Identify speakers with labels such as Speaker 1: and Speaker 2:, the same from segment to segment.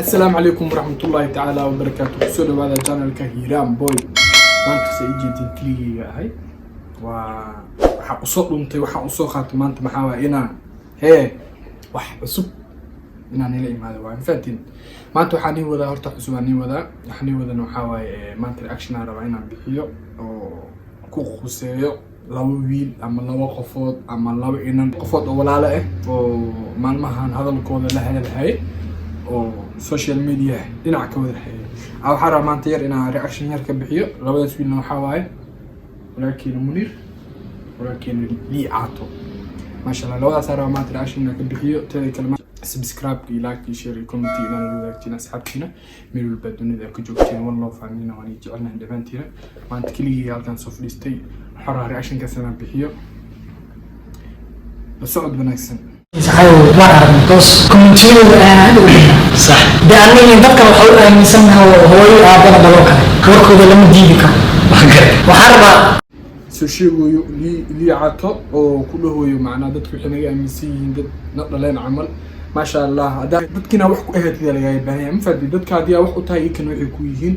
Speaker 1: السلام عليكم ورحمة الله تعالى وبركاته. سولو هذا channel كهيرام بوي. ما أنت سيجي تكلي هاي. وحقصق لهم تي وحقصقات ما أنت محاوى هنا. هي وحصب. إن أنا لي هذا وين فاتين. ما أنتوا حني وذا هرتح سواني وذا. حني وذا نحاوى ما أنت الأكشن على وين بحيو. كوخ سيو. لو ويل أما لو قفوت أما لو إن قفوت ولا لا وما المهان هذا الكود اللي هاي. oo social media dhinac ka wada xiriir aw xaraa maanta yar inaan reaction yar ka bixiyo labadaas wiilna waxa waaye walaalkeen Munir walaalkeen Liato ma sha Allah labadaas xaraa maanta reaction ka bixiyo tada kale subscribe like share comment ina wadaagtina asxaabtina meel walba dunida ka joogteen wallahu faanina waan jecelnahay dhamantiina maanta kaliya halkan soo fadhiistay xaraa reaction ka sanad bixiyo la socod wanaagsan
Speaker 2: صحيح ما أعرف بس كومنتيرو صح ده أنا من ذكر الحوار من سنة هو أبغى دلوقتي وركوب لما جيبك وحرب
Speaker 1: سوشيو لي عطاء وكله هو معنا دتك إحنا جاي مسيين دت نقلين عمل ما شاء الله ده دتكنا وحكوا إيه كذا اللي جاي بهاي مفدي دتك هذه وحكوا تاي كانوا يكويهين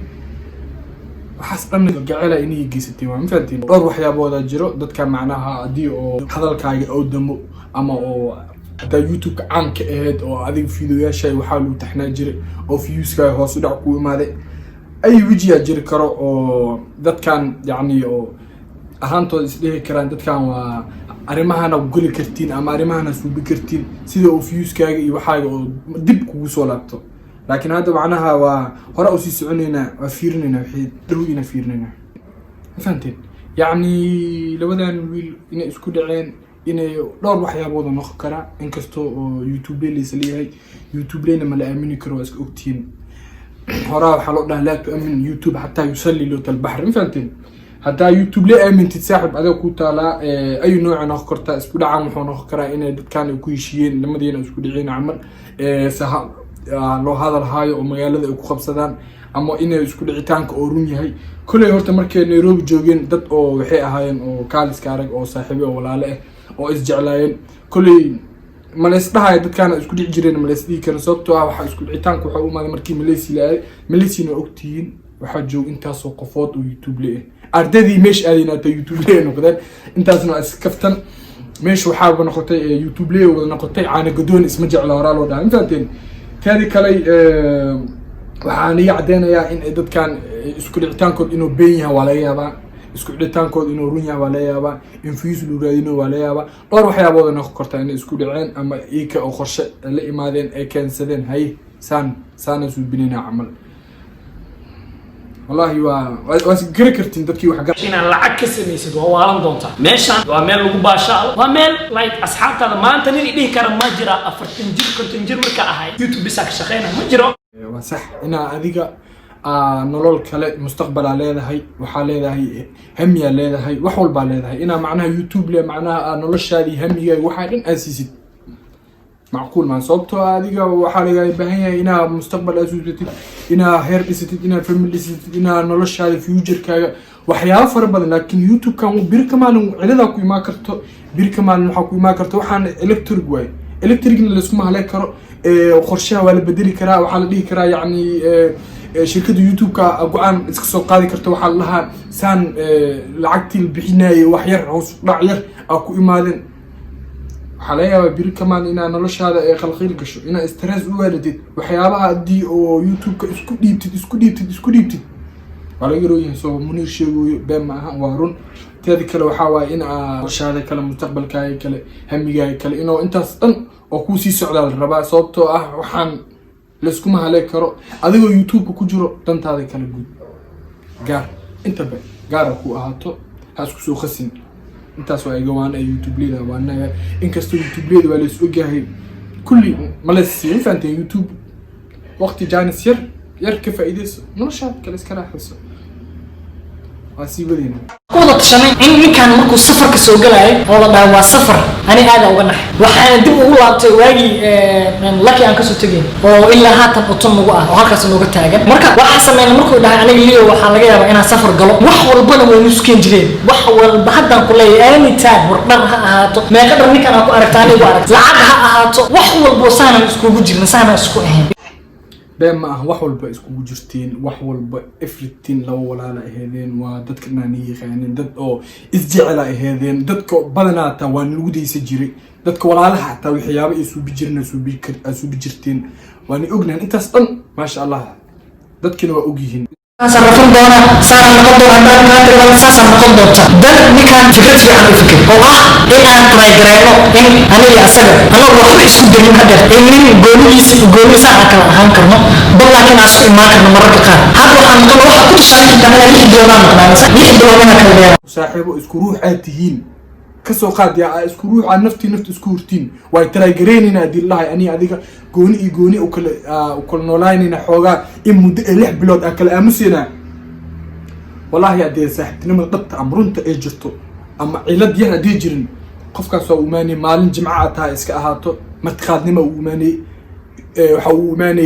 Speaker 1: حسب أن الجعلة إني يجي ستي مفدي أروح يا أبو الجرو دتك معناها دي أو هذا الكاي أو دمو أما أو هذا يوتيوب عن كأهد أو هذه فيديو شيء وحاولوا تحناجر أو فيوز كاي هو صدق قوي ماذا أي وجه أجر كرا أو ذات كان يعني أو أهانتو إسليه كران ذات كان وأرمها أنا بقول كرتين أما أرمها أنا سوي بكرتين سيدا أو فيوز كاي وحاجة أو دب كوس ولاته لكن هذا معناها وهراء سيسعنينا وفيرننا وحيد دروينا فيرننا فهمتين يعني لو ذا نقول إن إسكود عين إنه دور waxyaabo noqon kara inkastoo YouTube leeyahay YouTube leena ma la aamini karo iska ogtiin hora waxa loo dhahay la tu'min YouTube hatta yusalli lut al-bahr fahantin hatta YouTube la aaminti saaxib adiga ku taala ay nooc noqon karta isku dhacan wuxuu noqon karaa inay dadkan ku heshiiyeen lamadina isku dhicin amal saha loo hadal haayo oo magaalada ay ku qabsadaan ama inay isku dhicitaanka oo run yahay kulay horta markay Nairobi joogeen dad oo waxay ahaayeen oo kaaliska arag oo saaxiibo oo walaalo ah oo isjeclaayeen kulay maleesdahay dadkana isku dhici jireen maleesdii kan sababtoo ah waxa isku dhicitaanku waxa u maad markii Malaysia ogtiin waxa joog intaas oo qofood oo YouTube leeyahay ardadii meesh aadinata YouTube leeyahay noqdeen intaasna iskaftan meesh waxa noqotay YouTube leeyahay wada noqotay caana gadoon isma jecla horaa loo dhahay intaanteen taadi kale waxaan yacdeenayaa in dadkan isku dhicitaankood inuu been yahay wala yaaba isku dhicitaankood inuu run yahay wala yaaba in fiis lu raadino wala yaaba dhowr waxyaabo noqon karta in isku dhiceen ama iika oo qorshe la imaadeen ay keensadeen hay saan suubinina amal wallahi waa gari kartin dadkii wax gar
Speaker 2: inaan lacag ka sameeysid waa waalan doonta meeshan waa meel lagu baashaalo waa meel like asxaabtada maanta nin idin kara ma jira 40 jir 50 jir marka ahay YouTube bisa ka shaqeynaa ma jiro
Speaker 1: waa sax ina adiga nolol kale mustaqbal leedahay waxa leedahay hamiya leedahay wax walba leedahay ina macnaha YouTube le macnaha noloshaadii hamiga waxa dhan aasisid معقول ما صوبته هذه وحالي بهاي إنها مستقبل أسوسيتي إنها هير إستي إنها فاميلي إستي إنها نولش هذا فيوجر كا وحياة فربنا لكن يوتيوب كان بيركمان على كوي ما كرتو بيركمان حكوي ما كرتو وحن إلكتريك واي إلكتريك اللي اسمها عليه كرا وخرشها ولا بدري كرا وحال ليه كرا يعني شركة يوتيوب كأقوام إسكسو قاضي كرتو وحال لها سان لعقتي البحناية وحير عوس رعير أكو إمادن حاليا بير كمان إن أنا لش هذا خلقيل كشو إن استرس والدي وحيابها دي أو يوتيوب اسكو ديبتي ولا يروي سو منير شيء بين معها وارون تذي كلا وحاوا إن وش هذا كلام مستقبل كاي كلا همي جاي كلا إنه أنت أصلا وكوسي سعد الربع صوبته وحن لسكما عليك كرو هذا يوتيوب كوجرو تنت هذا كلا جود جار أنت بقى جار أكو أهاتو هاسكو سو خسين intaas waa iga YouTube leeda waana inkastoo YouTube leeda wala isoo gahay kulli malasiin faanteen YouTube waqti jaanis yar ka faa'iideyso noloshaad kale iska raaxayso واسيبلينا
Speaker 2: كودا تشانين إن كان مركو سفر كسوجلاء والله ده هو سفر أنا هذا وجنح وحنا دم أقول واجي من لكي أنك سوتجين وإلا هات أطم وقع وهكذا سنوجت تاجر مركا وحسن من مركو ده أنا اللي وحلاقي أنا سفر قلب وحول بنا ونسكين جرين وحول بحدا كلها أني تاج ورقمها هاتو ما قدر نك أنا أكو أرتاني وارد لعبها هاتو وحول بوسانا نسكو جرين نسانا نسكو
Speaker 1: been ma aha wax walba iskugu jirtiin wax walba everything laba walaala aheedeen waa dadka naani yaqaaneen dad oo isjecel aheedeen dadka badanaata waan lagu deysa jiray dadka walaalaha taa waxyaabo ay suubi jirna suubi jirtiin waan ognahay intaas dhan ma sha Allah dadkina waa ogyihiin
Speaker 2: sarrafan doona saan noqon doona dad ka saasan noqon doonta dad ninkan fikrad fiican u fikir oo ah in aan try gareeno in aniga asaga anagu wax isku dayin hadda in nin gooniisa aan kala ahaan karno bal laakiin aan isku imaan karno mararka qaar hadda waxaan noqon waxa ku tusaalay inta lix doonaan noqonaysa lix doonaan kala dheer
Speaker 1: saaxiibo isku ruux aad tihiin kasoo qaad yaa isku ruux aan nafti isku hurtiin way try gareynina adillahi ani adiga gooni u kala noolaynina xoogaa in muddo 6 bilood aan kala aamusina wallahi hadii saaxiibtinimada dhabta amrunta ay jirto ama cilad yar hadii jirin qofkaas oo umaani maalin jimcaha taa iska ahaato martaqaadnimo uu umaani waxa uu umaani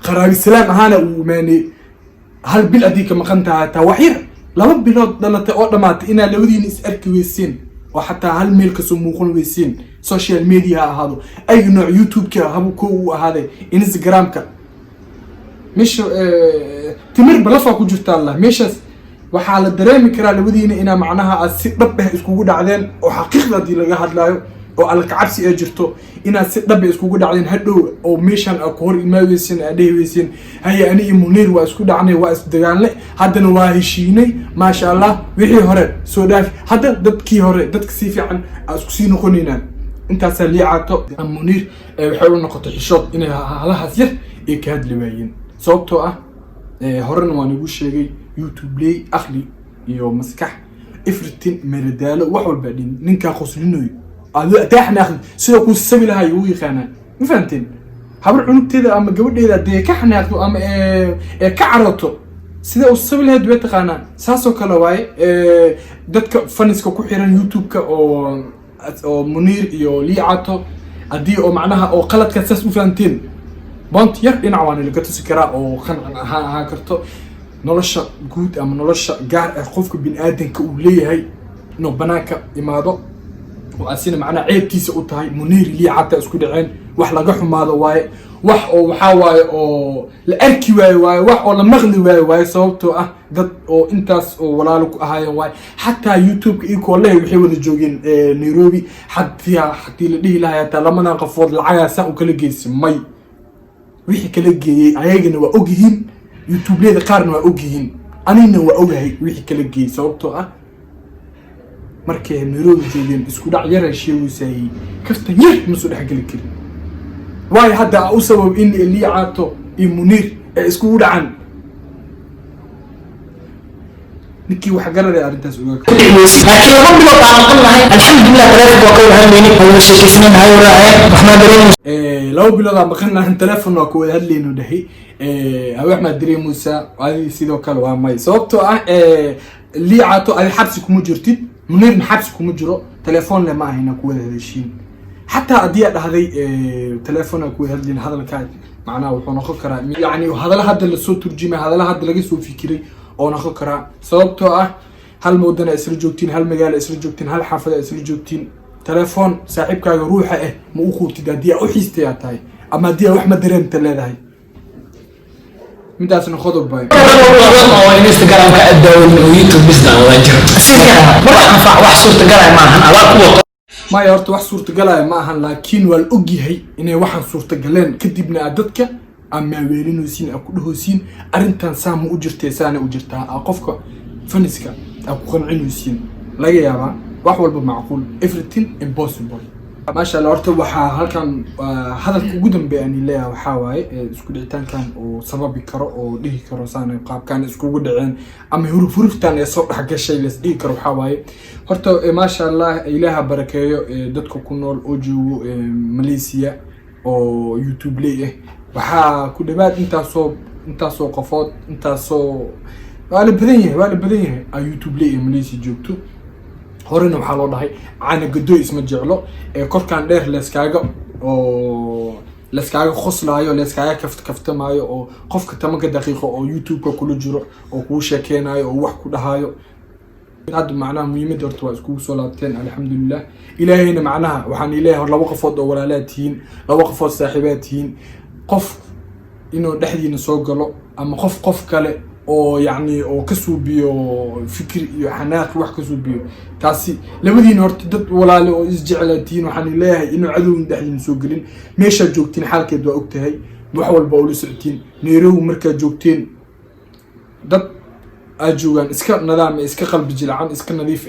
Speaker 1: qaraabi salaam ahaana uu umaani hal bil adii ka maqan tahay taa wax yar 2 bilood dhalatay oo dhamaatay inaa labadiina is arki weyseen oo xataa hal meel ka soo muuqan weyseen social media ahaado ay nooc YouTube ka habu ko uu ahaaday Instagram ka مش تمر بلفا ku jirta Allah meeshas waxa la dareemi karaa labadiina ina macnaha si dhab ah iskugu dhacdeen oo xaqiiqdii laga hadlayo oo al kacabsi ay jirto ina si dhab ah iskugu dhacdeen hadhow oo meeshan ka hor imaadaysan adeeyaysan hay ani Munir waa isku dhacnay waa is dagaalnay haddana waa heshiinay ma sha Allah wixii hore soo dhaaf hadda dadkii hore dadka si fiican isku sii noqonayna intaas liicaato Munir waxay u noqotay xishood inay halahaas yar ee ka hadli waayeen sababtoo ah horena waan ugu sheegay YouTube lay akhli iyo maskax everything meredalo wax walba ninka qoslinayo aad taxna akhli sida ku sabi lahay uu yaqaan ma fahanteen habar cunugteeda ama gabadheeda de ka xanaaqdo ama ka carato sida uu sabi lahay duwata qana saaso kala waay dadka faniska ku xiran YouTube ka oo Munir iyo liicato adii oo macnaha oo qaladka saas u fahanteen بانت ير إن عواني اللي قلت سكراء أو خن ها كرتو نلشة جود أم نلشة جار خوفك بين آدم كأولية هاي إنه بناك إماده وأسينا معنا عيب تيس أوتاي منير لي عتا أسكود عين وحلا جحم هذا واي وح أو حواي أو الأركي واي وح أو المغلي واي صوته قد أو إنتاس أو ولا لك هاي واي حتى يوتيوب إيكو الله يحاول الجوجين نيروبي حتى اللي لها لما نقفض العياسة وكل جيس مي wixii kala geeyay ayagana waa ogyihiin YouTube-leeda qaarna waa ogyihiin anina waa ogahay wixii kala geeyay sababtoo ah markay Nairobi joogeen isku dhac yar ay sheegaysay kaftan yar ma soo dhaxgali karin waay hadda u sabab in liicaato iyo Munir ay isku dhacan ninkii wax garanay arintaas uga
Speaker 2: laakiin laba bilood aan noqon lahay alxamdulillah taleefanka waa ka warhaynayni oo sheekaysanay hayo raacay waxna dareemayay
Speaker 1: لو بلاد بقنا تلفون وكو هدلينو دحي ابو احمد دري موسى هذه سيدو كلا waa may sababtoo ah liicaato ay xabsi kuma jirtid Munir xabsi kuma jiro telefoon lama ahina ku wada heshiin hatta adii dhahday telefoon ku hadlin hadalka macnaha wuxuu noqon karaa yani hadal hadda la soo turjumay hadal hadda laga soo fikiray oo noqon karaa sababtoo ah hal moodana isla joogtiin hal magaalo isla joogtiin hal xaafada isla joogtiin تلفون صاحب كاغا روحه ما اخوتي دادي او حيستي تاي اما دي wax ma dareemta leedahay midaas noqdo bay
Speaker 2: oo Instagram ka adawin oo YouTube business wada jiro sidii marka wax suurta galay ma ahan ala ku
Speaker 1: ma yarto wax suurta galay ma ahan laakiin wal ogyahay inay waxan suurta galeen kadibna dadka ama weelinoosin ku dhahoosiin arintan saam u jirtay saana u jirtaa qofka faniska ku qancinoosin laga yaabaa wax walba macquul everything impossible ما شاء الله horta waxa halkan hadalka ugu dambeeyay leeyahay waxa waaye isku dhicitaankan oo sababi karo oo dhihi karo saanay qaabkan isku dhiceen ama huruftan ee soo dhaxgashay la dhihi karo waxa waaye horta ma sha Allah ilaaha barakeeyo dadka ku nool oo joogo Malaysia oo YouTube leeyahay waxa ku dhawaad intaasoo qofood intaasoo wala badan yahay YouTube leeyahay Malaysia joogto horena waxa loo dhahay caana gado isma jeclo korkan dheer leeskaaga qoslaayo leeskaaga kaftamaayo oo qofka 10 daqiiqo oo YouTube-ka kula jiro oo ku sheekeenayo oo wax ku dhahayo هذا معناه مهمة درتوا اسكو صلاتين الحمد لله إلهينا معناها وحن إله لو وقفوا ولا لاتين لو وقفوا صاحباتين قف inuu dhexdiina soo galo ama qof kale oo yani oo ka suubiyo fikir iyo xanaaq wax ka suubiyo taasi labadiina horta dad walaalo oo isjeclaatiin waxaan leeyahay inuu cadowin dhexdiina soo galin meesha joogtiin xaalkeed waa ogtahay wax walba oo la socotiin Nairobi marka joogteen dad ajugan iska nidaam iska qalbi jilcan iska nadiif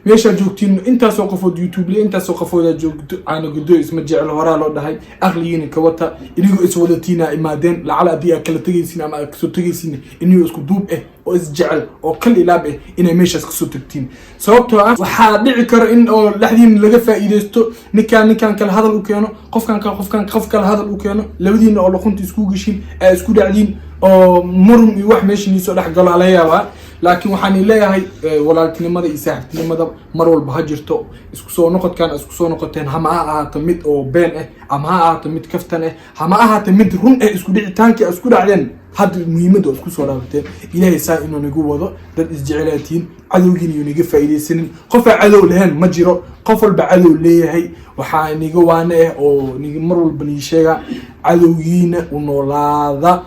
Speaker 1: meesha joogtiin inta soo qofood YouTube li inta soo qofood joogto aan gudo isma jecel hora loo dhahay aqliyiin ka wata inigu is wadatiina imaadeen lacala adii kala tagaysiin ama ka soo tagaysiin inuu isku duub oo is jecel oo kal ilaab inay meeshaas ka soo tagtiin sababtoo ah waxa dhici karo in oo dhaxdiin laga faa'iideysto ninkan kala hadal u keeno qof kala hadal u keeno labadiina oo luqunta isku gashin ay isku dhacdiin oo murum iyo wax meesha soo dhax galo alayaaba laakiin waxaan leeyahay walaaltinimada iyo saaxiibtinimada mar walba ha jirto isku soo noqoteen hama ahaato mid oo been ama ha ahaato mid kaftan hama ahaato mid run isku dhicitaanka isku dhacdeen had muhiimada isku soo dhaafteen ilaahay saa inuu nagu wado dad isjecelaatiin cadowgiina iyo naga faa'iideysanin qof cadow lahayn ma jiro qof walba cadow leeyahay waxa niga waana oo niga mar walba ni sheega cadowgiina u noolaada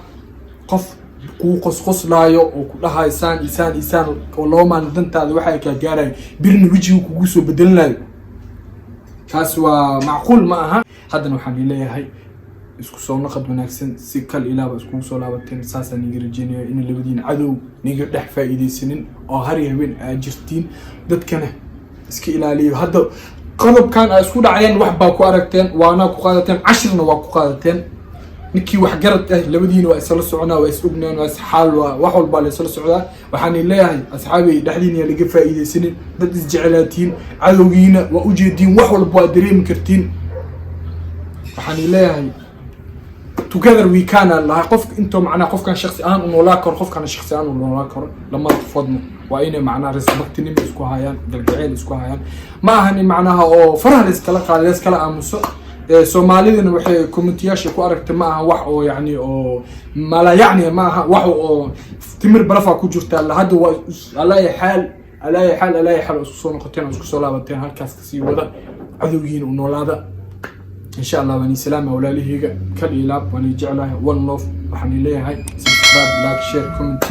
Speaker 1: qof ku qosqoslaayo oo ku dhahaysaan isaan oo loo maan dantaada waxa ay ka gaaraan birni wajigu kugu soo bedelnaayo kaas waa macquul ma aha haddana waxaan leeyahay isku soo noqod wanaagsan si kal ilaaba isku soo laabateen saasan niga rajeenayo in labadiin cadow niga dhex faa'iideysanin oo har habeen ay jirtiin dadkana iska ilaaliyo hadda qodobkan ay isku dhacayeen wax baa ku aragteen waana ku qaadateen cashirna waa ku qaadateen ninkii wax garad labadiina waa isla soconaa waa is ognaan waa xaal wax walba la isla socdaa waxaan leeyahay asxaabi dhexdiina laga faa'iideysanin dad isjecelaatiin cadowgiina waa u jeedin wax walba waa dareemi kartiin waxaan leeyahay together we can Allah qof inta macna qofkan shakhsi aan u noolaa karo qofkan shakhsi aan u noolaa karo lama tafadno waa inay macna respectinimo isku hayaan dalgaceel isku hayaan ma ahan macnaha oo faraha iskala qaad iskala aamuso Soomaalidana waxay community-yaasha ku aragtay ma aha wax oo yani oo mala yani ma aha wax oo timir barafa ku jirta la hada waa alaa xal isku soo noqoteen isku soo laabateen halkaas ka sii wada cadowgiina u noolaada إن شاء الله وني سلامة ولا لهيجا كل إلاب وني جعله one love وحني ليه هاي subscribe like share comment